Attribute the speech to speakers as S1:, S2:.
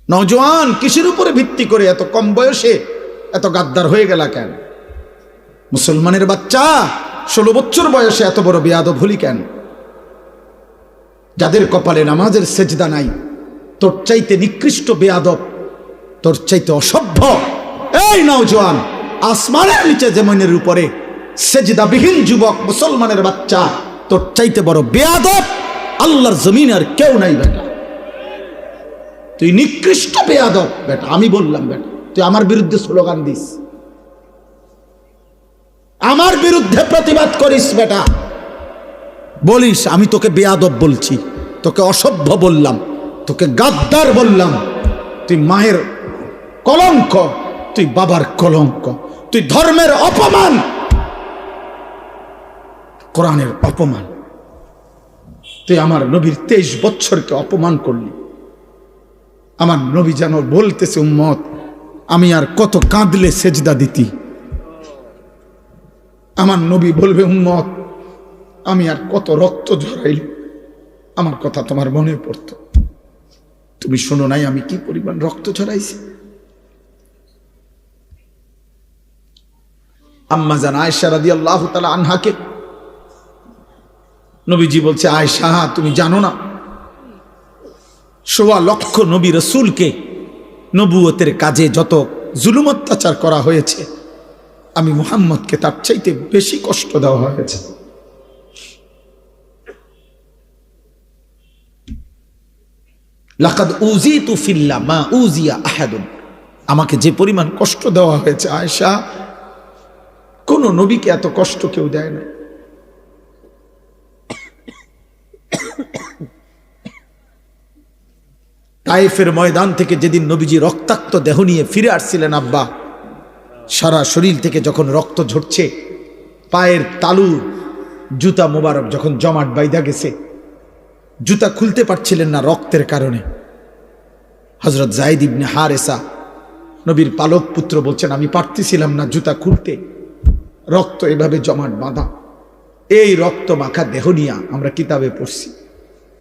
S1: নওজোয়ান কিসের উপরে ভিত্তি করে এত কম বয়সে এত গাদ্দার হয়ে গেল কেন? মুসলমানের বাচ্চা 16 বছর বয়সে এত বড় বেয়াদব হলি কেন? যাদের কপালে নামাজের সেজদা নাই, তোর চাইতে নিকৃষ্ট বেয়াদব, তোর চাইতে অসভ্য এই নওজোয়ান, আসমানের নিচে জমিনের উপরে সেজদাবিহীন যুবক মুসলমানের বাচ্চা, তোর চাইতে বড় বেয়াদব আল্লাহর জমিনে আর কেউ নাই বেটা। তুই নিকৃষ্ট বেয়াদব বেটা। আমি বললাম বেটা, তুই আমার বিরুদ্ধে স্লোগান দিস, আমার বিরুদ্ধে প্রতিবাদ করিস বেটা, বলিস আমি তোকে বেয়াদব বলছি, তোকে অসভ্য বললাম, তোকে গাদ্দার বললাম, তুই মায়ের কলঙ্ক, তুই বাবার কলঙ্ক, তুই ধর্মের অপমান, কোরআনের অপমান, তুই আমার নবীর 23 বছরকে অপমান করলি। আমার নবী যেন বলতেছে, উম্মত আমি আর কত কাঁদলে সেজদা দিতি। আমার নবী বলবে, উম্মত আমি আর কত রক্ত ঝরাইল, আমার কথা তোমার মনে পড়তো, তুমি শোনো নাই আমি কি পরিমাণ রক্ত ঝরাইছি। আম্মা জান আয়েশা রাদিয়াল্লাহু তাআলা আনহাকে নবীজি বলছে, আয়েশা তুমি জানো না 1.25 লক্ষ নবী রাসূলকে নবুয়তের কাজে যত জুলুম অত্যাচার করা হয়েছে, আমি মুহাম্মদকে তার চাইতে বেশি কষ্ট দেওয়া হয়েছে। লাকাদ উযিতু ফিল্লাহ মা উযিয়া আহাদুন, আমাকে যে পরিমাণ কষ্ট দেওয়া হয়েছে আয়েশা, কোন নবীকে এত কষ্ট কেউ দেয় না। তায়েফের ময়দান থেকে যেদিন নবীজি রক্তাক্ত দেহ নিয়ে ফিরে আসছিলেন, আব্বা সারা শরীর থেকে যখন রক্ত ঝরছে, পায়ের তালু জুতা মোবারক যখন জমাট বাইধা গেছে, জুতা খুলতে পারছিলেন না রক্তের কারণে, হযরত যায়েদ ইবনে হারেসা নবীর পালক পুত্র বলছেন, আমি পারতেছিলাম না জুতা খুলতে, রক্ত এভাবে জমাট বাঁধা। এই রক্ত মাখা দেহ নিয়ে আমরা কিতাবে পড়ছি